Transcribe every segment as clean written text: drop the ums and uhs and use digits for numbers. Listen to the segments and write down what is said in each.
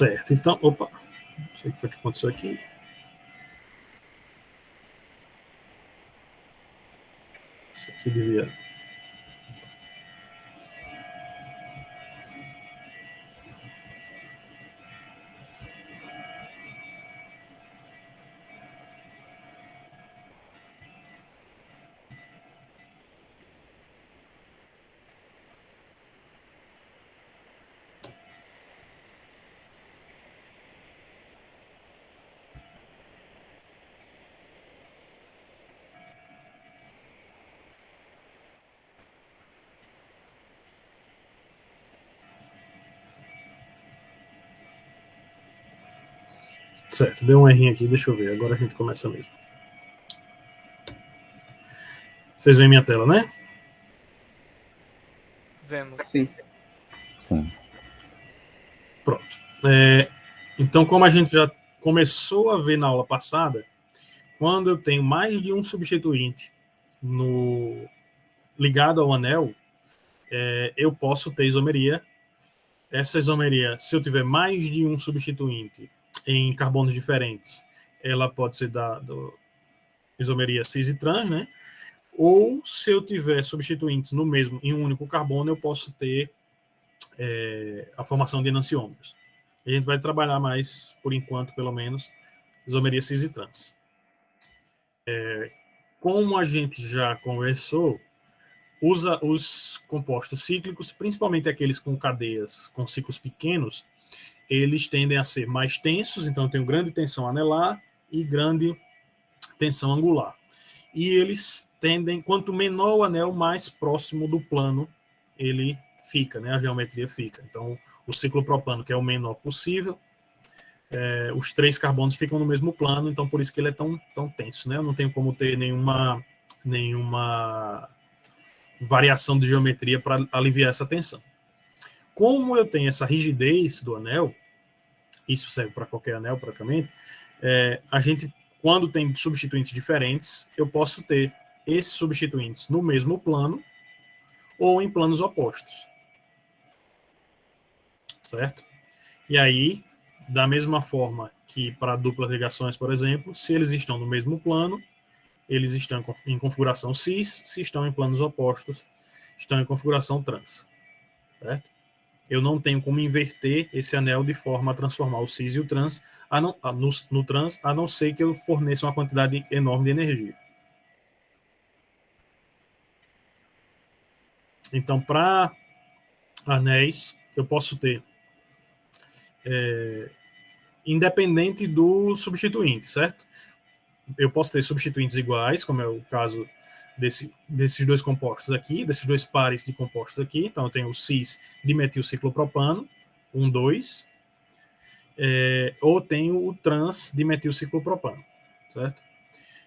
Certo, então, opa, não sei o que foi que aconteceu aqui. Isso aqui devia... Certo, deu um errinho aqui, deixa eu ver, agora a gente começa mesmo. Vocês veem minha tela, né? Vemos. Sim. Pronto. Então, como a gente já começou a ver na aula passada, quando eu tenho mais de um substituinte ligado ao anel, eu posso ter isomeria. Essa isomeria, se eu tiver mais de um substituinte em carbonos diferentes, ela pode ser da isomeria cis e trans, né? Ou se eu tiver substituintes em um único carbono, eu posso ter a formação de enantiômeros. A gente vai trabalhar mais, por enquanto, pelo menos, isomeria cis e trans. Como a gente já conversou, os compostos cíclicos, principalmente aqueles com cadeias com ciclos pequenos, eles tendem a ser mais tensos, então eu tenho grande tensão anelar e grande tensão angular. E eles tendem, quanto menor o anel, mais próximo do plano ele fica, né? A geometria fica. Então, o ciclopropano, que é o menor possível, os 3 carbonos ficam no mesmo plano, então por isso que ele é tão tenso, né? Eu não tenho como ter nenhuma variação de geometria para aliviar essa tensão. Como eu tenho essa rigidez do anel, isso serve para qualquer anel praticamente, a gente, quando tem substituintes diferentes, eu posso ter esses substituintes no mesmo plano ou em planos opostos. Certo? E aí, da mesma forma que para duplas ligações, por exemplo, se eles estão no mesmo plano, eles estão em configuração cis, se estão em planos opostos, estão em configuração trans. Certo? Eu não tenho como inverter esse anel de forma a transformar o cis e o trans no trans, a não ser que eu forneça uma quantidade enorme de energia. Então, para anéis, eu posso ter independente do substituinte, certo? Eu posso ter substituintes iguais, como é o caso desses dois compostos aqui, desses dois pares de compostos aqui. Então, eu tenho o cis dimetilciclopropano, 2, ou tenho o trans dimetilciclopropano, certo?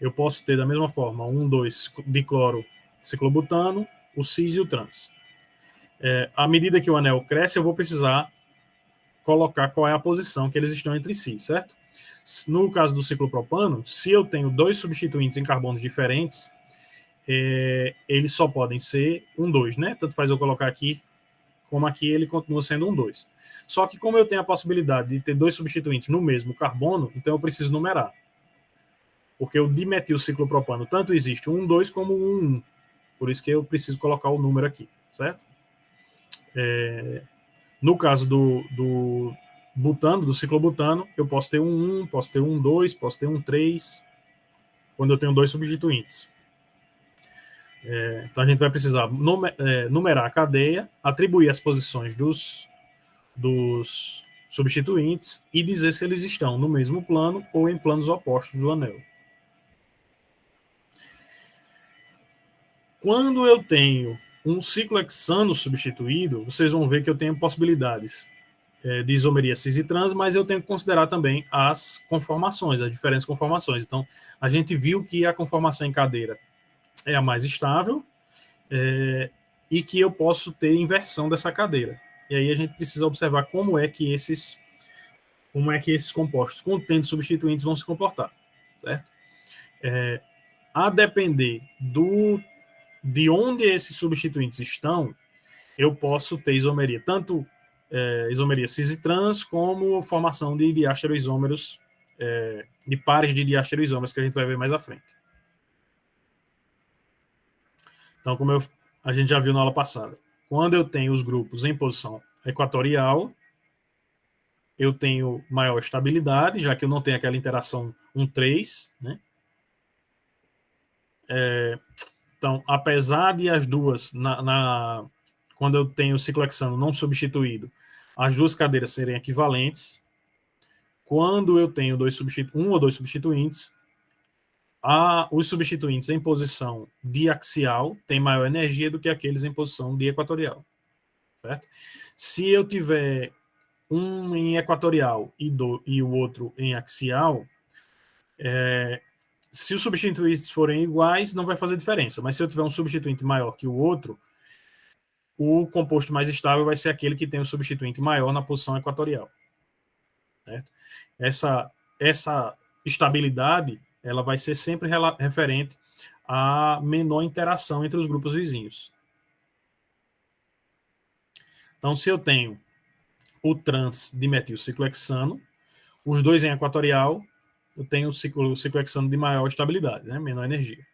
Eu posso ter da mesma forma 2 dicloro ciclobutano, o cis e o trans. À medida que o anel cresce, eu vou precisar colocar qual é a posição que eles estão entre si, certo? No caso do ciclopropano, se eu tenho 2 substituintes em carbonos diferentes, eles só podem ser 2, né? Tanto faz eu colocar aqui, como aqui ele continua sendo 2. Só que como eu tenho a possibilidade de ter 2 substituintes no mesmo carbono, então eu preciso numerar. Porque o dimetilciclopropano tanto existe 2 como 1. Por isso que eu preciso colocar o número aqui, certo? No caso do butano, do ciclobutano, eu posso ter 1, posso ter 2, posso ter 3, quando eu tenho 2 substituintes. Então a gente vai precisar numerar a cadeia, atribuir as posições dos substituintes e dizer se eles estão no mesmo plano ou em planos opostos do anel. Quando eu tenho um ciclo hexano substituído, vocês vão ver que eu tenho possibilidades de isomeria cis e trans, mas eu tenho que considerar também as conformações, as diferentes conformações. Então, a gente viu que a conformação em cadeira é a mais estável e que eu posso ter inversão dessa cadeira. E aí a gente precisa observar como é que esses compostos contendo substituintes vão se comportar, certo? A depender de onde esses substituintes estão, eu posso ter isomeria tanto isomeria cis e trans, como formação de diastereoisômeros, de pares de diastereoisômeros, que a gente vai ver mais à frente. Então, como a gente já viu na aula passada, quando eu tenho os grupos em posição equatorial, eu tenho maior estabilidade, já que eu não tenho aquela interação 1,3, né? Então, apesar de as duas, quando eu tenho o ciclohexano não substituído, as duas cadeiras serem equivalentes, quando eu tenho um ou dois substituintes, os substituintes em posição diaxial têm maior energia do que aqueles em posição equatorial. Certo? Se eu tiver um em equatorial e o outro em axial, se os substituintes forem iguais, não vai fazer diferença. Mas se eu tiver um substituinte maior que o outro, o composto mais estável vai ser aquele que tem o substituinte maior na posição equatorial. Certo? Essa estabilidade ela vai ser sempre referente à menor interação entre os grupos vizinhos. Então, se eu tenho o trans dimetilciclohexano, os dois em equatorial, eu tenho o ciclohexano de maior estabilidade, né? Menor energia.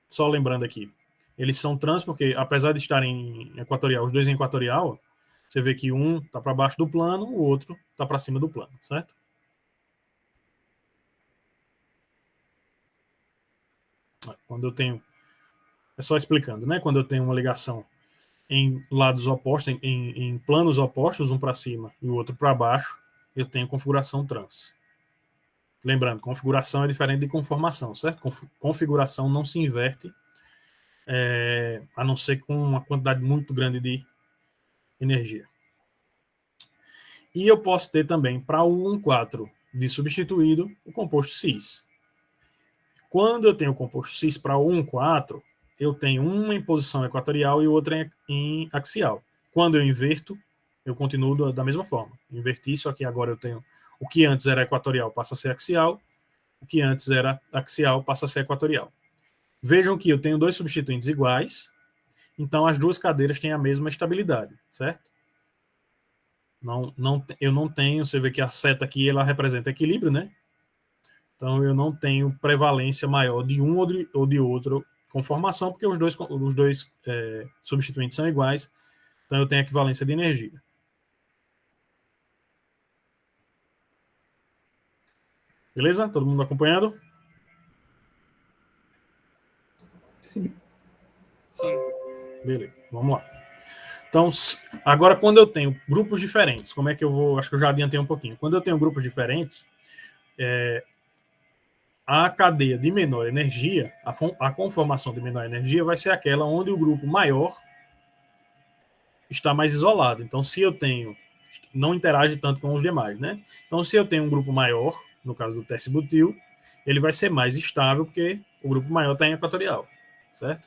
Só lembrando aqui, eles são trans porque, apesar de estarem em equatorial, os dois em equatorial, você vê que um está para baixo do plano, o outro está para cima do plano, certo? Quando eu tenho, é só explicando, né? Quando eu tenho uma ligação em lados opostos, em planos opostos, um para cima e o outro para baixo, eu tenho configuração trans. Lembrando, configuração é diferente de conformação, certo? Configuração não se inverte, a não ser com uma quantidade muito grande de energia. E eu posso ter também, para o 1,4 de substituído, o composto cis. Quando eu tenho o composto cis para o 1,4, eu tenho uma em posição equatorial e outra em axial. Quando eu inverto, eu continuo da mesma forma. Inverti, só que agora eu tenho o que antes era equatorial passa a ser axial, o que antes era axial passa a ser equatorial. Vejam que eu tenho dois substituintes iguais, então as duas cadeiras têm a mesma estabilidade, certo? Eu não tenho, você vê que a seta aqui ela representa equilíbrio, né? Então eu não tenho prevalência maior de um ou de outro conformação, porque os dois substituintes são iguais, então eu tenho equivalência de energia. Beleza? Todo mundo acompanhando? Sim. Sim. Beleza, vamos lá. Então, agora quando eu tenho grupos diferentes, como é que eu vou... Acho que eu já adiantei um pouquinho. Quando eu tenho grupos diferentes, a cadeia de menor energia, a conformação de menor energia vai ser aquela onde o grupo maior está mais isolado. Então, se eu tenho... Não interage tanto com os demais, né? Então, se eu tenho um grupo maior, no caso do tess-butil, ele vai ser mais estável porque o grupo maior está em equatorial, certo?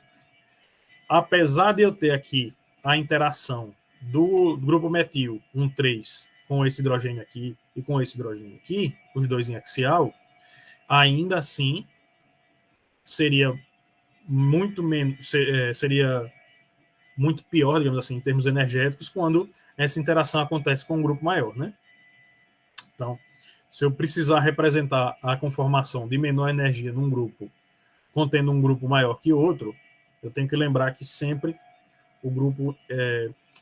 Apesar de eu ter aqui a interação do grupo metil 1,3 com esse hidrogênio aqui e com esse hidrogênio aqui, os dois em axial, ainda assim seria muito menos, seria muito pior, digamos assim, em termos energéticos, quando essa interação acontece com um grupo maior, né? Então, se eu precisar representar a conformação de menor energia num grupo contendo um grupo maior que outro, eu tenho que lembrar que sempre o grupo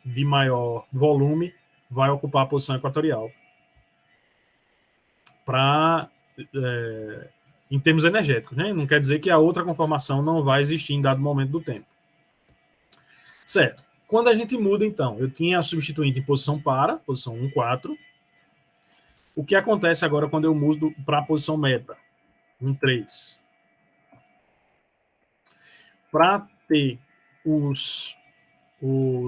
de maior volume vai ocupar a posição equatorial. Em termos energéticos, né? Não quer dizer que a outra conformação não vai existir em dado momento do tempo. Certo. Quando a gente muda, então, eu tinha a substituinte em posição para, posição 1,4. O que acontece agora quando eu mudo para a posição meta? 1,3. Para ter os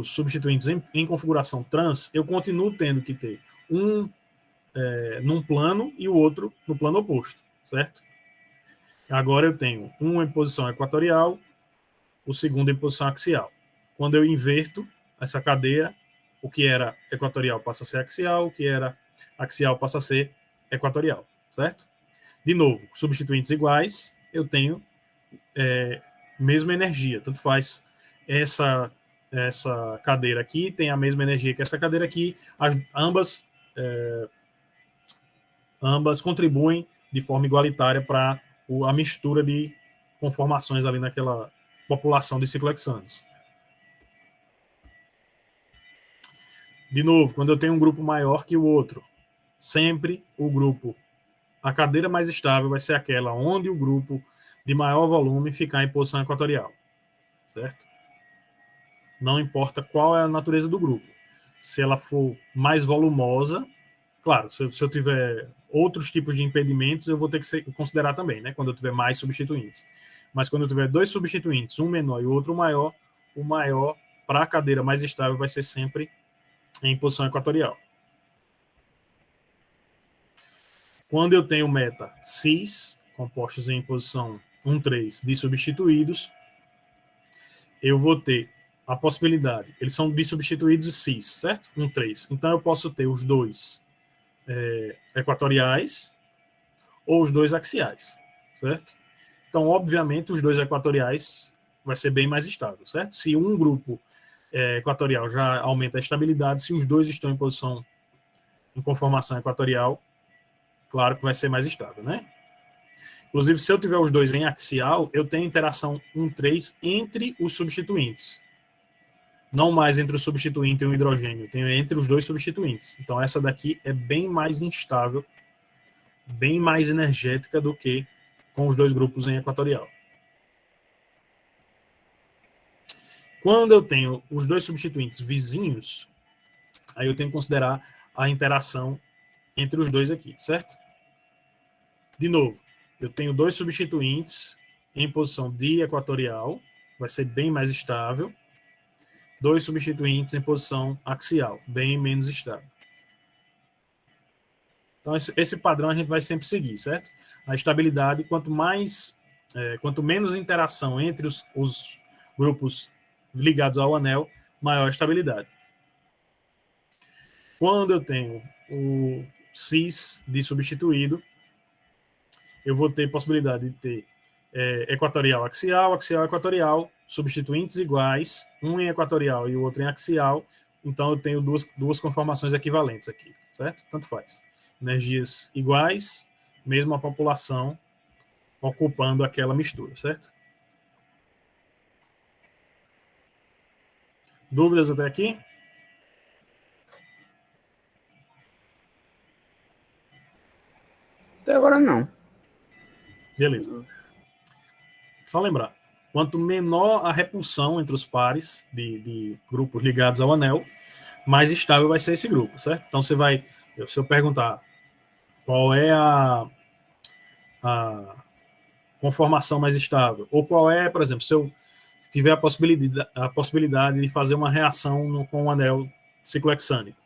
substituintes em configuração trans, eu continuo tendo que ter um num plano e o outro no plano oposto, certo? Agora eu tenho um em posição equatorial, o segundo em posição axial. Quando eu inverto essa cadeia, o que era equatorial passa a ser axial, o que era axial passa a ser equatorial, certo? De novo, substituintes iguais, eu tenho mesma energia, tanto faz essa cadeira aqui tem a mesma energia que essa cadeira aqui, ambas contribuem de forma igualitária para a mistura de conformações ali naquela população de ciclohexanos. De novo, quando eu tenho um grupo maior que o outro, sempre a cadeira mais estável vai ser aquela onde o grupo de maior volume ficar em posição equatorial, certo? Não importa qual é a natureza do grupo. Se ela for mais volumosa, claro, se eu tiver outros tipos de impedimentos, eu vou ter que considerar também, né? Quando eu tiver mais substituintes. Mas quando eu tiver dois substituintes, um menor e o outro maior, o maior para a cadeira mais estável vai ser sempre em posição equatorial. Quando eu tenho meta cis, compostos em posição 1, 3, dissubstituídos, eu vou ter a possibilidade, eles são dissubstituídos e cis, certo? 1, 3. Então eu posso ter os dois equatoriais ou os dois axiais, certo? Então, obviamente, os dois equatoriais vai ser bem mais estável, certo? Se um grupo equatorial já aumenta a estabilidade, se os dois estão em conformação equatorial, claro que vai ser mais estável, né? Inclusive, se eu tiver os dois em axial, eu tenho interação 1,3 entre os substituintes. Não mais entre o substituinte e o hidrogênio, eu tenho entre os dois substituintes. Então, essa daqui é bem mais instável, bem mais energética do que com os dois grupos em equatorial. Quando eu tenho os dois substituintes vizinhos, aí eu tenho que considerar a interação entre os dois aqui, certo? De novo, eu tenho dois substituintes em posição de equatorial, vai ser bem mais estável. Dois substituintes em posição axial, bem menos estável. Então, esse padrão a gente vai sempre seguir, certo? A estabilidade, quanto menos interação entre os grupos ligados ao anel, maior a estabilidade. Quando eu tenho o cis dissubstituído, eu vou ter possibilidade de ter equatorial axial, axial equatorial, substituintes iguais, um em equatorial e o outro em axial. Então eu tenho duas conformações equivalentes aqui, certo? Tanto faz. Energias iguais, mesmo a população ocupando aquela mistura, certo? Dúvidas até aqui? Até agora não. Beleza. Só lembrar, quanto menor a repulsão entre os pares de grupos ligados ao anel, mais estável vai ser esse grupo, certo? Então você vai, se eu perguntar qual é a conformação mais estável, ou qual é, por exemplo, se eu tiver a possibilidade de fazer uma reação com o anel ciclohexânico,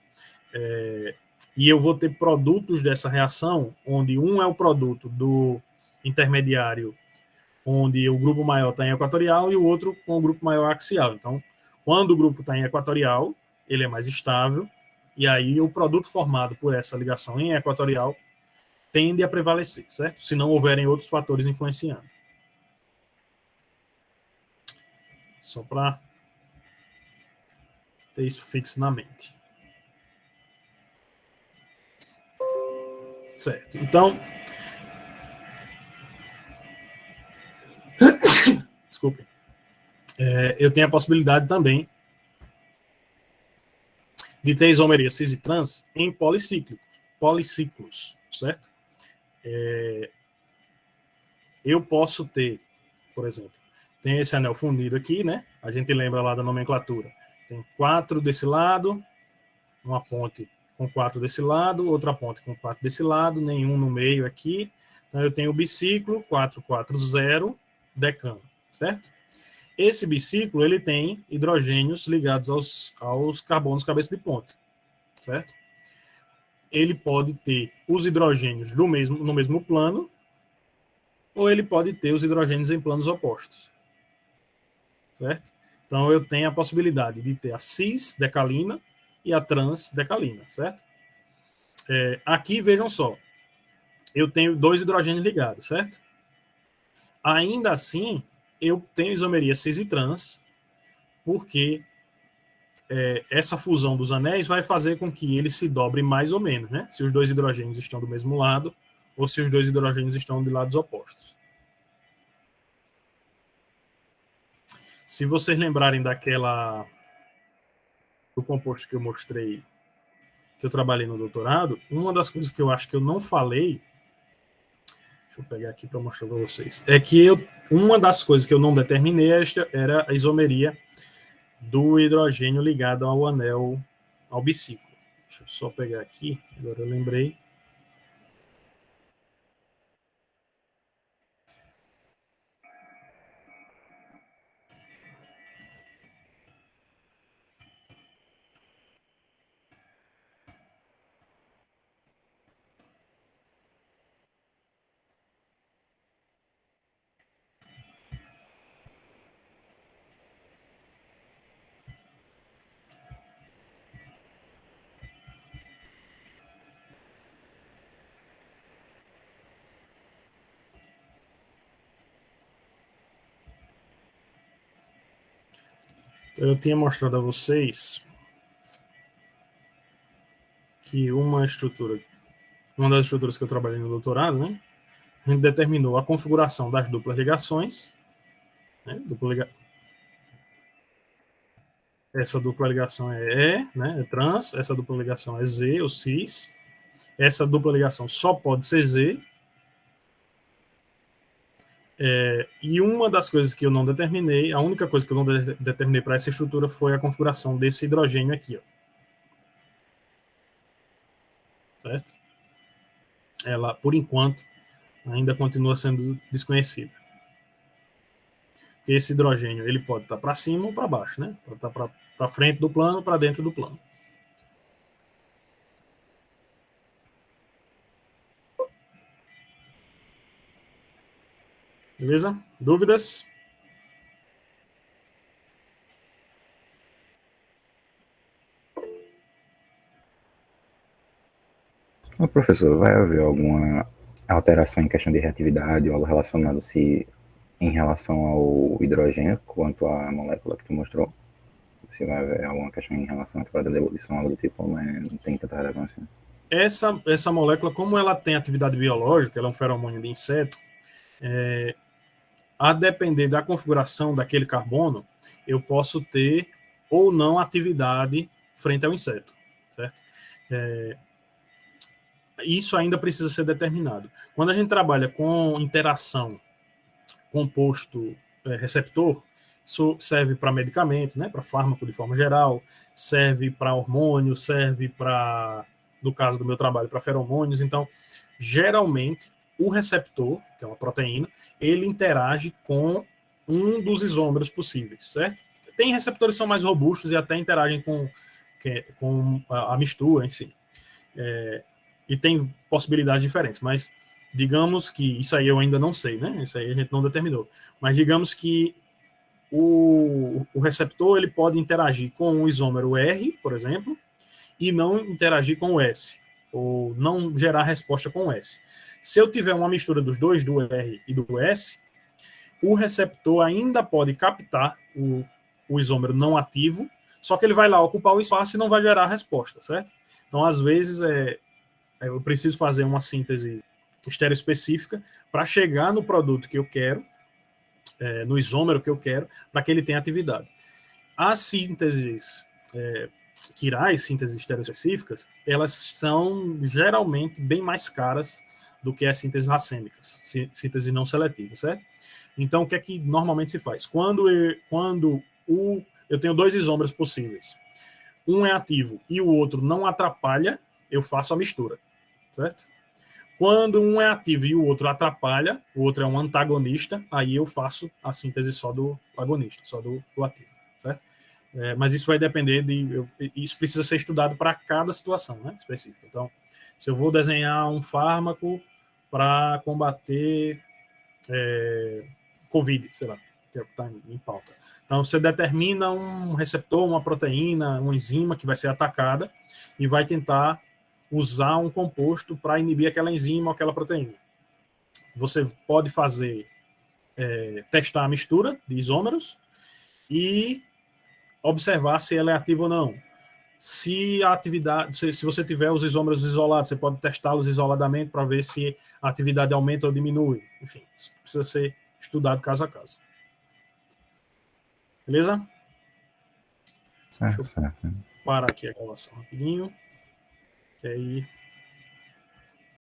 e eu vou ter produtos dessa reação, onde um é o produto do intermediário, onde o grupo maior está em equatorial, e o outro com o grupo maior axial. Então, quando o grupo está em equatorial, ele é mais estável, e aí o produto formado por essa ligação em equatorial tende a prevalecer, certo? Se não houverem outros fatores influenciando. Só para ter isso fixo na mente. Certo. Então, desculpe. Eu tenho a possibilidade também de ter isomeria cis e trans em policiclos, certo? Eu posso ter, por exemplo, tem esse anel fundido aqui, né? A gente lembra lá da nomenclatura. Tem 4 desse lado, uma ponte com 4 desse lado, outra ponte com 4 desse lado, nenhum no meio aqui. Então eu tenho o biciclo 440 decano, certo? Esse biciclo, ele tem hidrogênios ligados aos carbonos cabeça de ponte, certo? Ele pode ter os hidrogênios no mesmo plano, ou ele pode ter os hidrogênios em planos opostos, certo? Então eu tenho a possibilidade de ter a cis-decalina e a trans-decalina, certo? Aqui, vejam só, eu tenho 2 hidrogênios ligados, certo? Ainda assim, eu tenho isomeria cis e trans, porque essa fusão dos anéis vai fazer com que ele se dobre mais ou menos, né? Se os dois hidrogênios estão do mesmo lado ou se os dois hidrogênios estão de lados opostos. Se vocês lembrarem do composto que eu mostrei, que eu trabalhei no doutorado, uma das coisas que eu acho que eu não falei, deixa eu pegar aqui para mostrar para vocês, é que uma das coisas que eu não determinei era a isomeria do hidrogênio ligado ao anel, ao biciclo. Deixa eu só pegar aqui, agora eu lembrei. Eu tinha mostrado a vocês que uma das estruturas que eu trabalhei no doutorado, né, a gente determinou a configuração das duplas ligações, né, essa dupla ligação é E, né, é trans, essa dupla ligação é Z, ou cis, essa dupla ligação só pode ser Z, e uma das coisas que eu não determinei, a única coisa que eu não determinei para essa estrutura foi a configuração desse hidrogênio aqui, ó. Certo? Ela, por enquanto, ainda continua sendo desconhecida. Porque esse hidrogênio ele pode estar para cima ou para baixo, né? Pode estar para frente do plano, para dentro do plano. Beleza? Dúvidas? Ô, professor, vai haver alguma alteração em questão de reatividade ou algo relacionado em relação ao hidrogênio quanto à molécula que tu mostrou? Se vai haver alguma questão em relação à temporada de ebulição, algo do tipo, mas não tem tanta relevância. Essa molécula, como ela tem atividade biológica, ela é um feromônio de inseto, a depender da configuração daquele carbono, eu posso ter ou não atividade frente ao inseto, certo? Isso ainda precisa ser determinado. Quando a gente trabalha com interação composto-receptor, isso serve para medicamento, né, para fármaco de forma geral, serve para hormônio, serve para, no caso do meu trabalho, para feromônios. Então, geralmente, o receptor, que é uma proteína, ele interage com um dos isômeros possíveis, certo? Tem receptores que são mais robustos e até interagem com a mistura em si. E tem possibilidades diferentes, mas digamos que, isso aí eu ainda não sei, né? Isso aí a gente não determinou, mas digamos que o receptor ele pode interagir com o isômero R, por exemplo, e não interagir com o S, ou não gerar resposta com o S. Se eu tiver uma mistura dos dois, do R e do S, o receptor ainda pode captar o isômero não ativo, só que ele vai lá ocupar o espaço e não vai gerar resposta, certo? Então, às vezes, eu preciso fazer uma síntese estereoespecífica para chegar no produto que eu quero, no isômero que eu quero, para que ele tenha atividade. As sínteses quirais, sínteses estereoespecíficas, elas são geralmente bem mais caras do que as sínteses racêmicas, sínteses não seletivas, certo? Então, o que é que normalmente se faz? Quando eu tenho dois isômeros possíveis, um é ativo e o outro não atrapalha, eu faço a mistura, certo? Quando um é ativo e o outro atrapalha, o outro é um antagonista, aí eu faço a síntese só do agonista, só do ativo, certo? Mas isso vai depender isso precisa ser estudado para cada situação, né, específica. Então, se eu vou desenhar um fármaco para combater Covid, sei lá, que está em pauta. Então, você determina um receptor, uma proteína, uma enzima que vai ser atacada e vai tentar usar um composto para inibir aquela enzima ou aquela proteína. Você pode testar a mistura de isômeros e observar se ela é ativa ou não. Se a atividade, se você tiver os isômeros isolados, você pode testá-los isoladamente para ver se a atividade aumenta ou diminui. Enfim, isso precisa ser estudado caso a caso. Beleza? Deixa eu Certo. parar aqui a gravação rapidinho. Que aí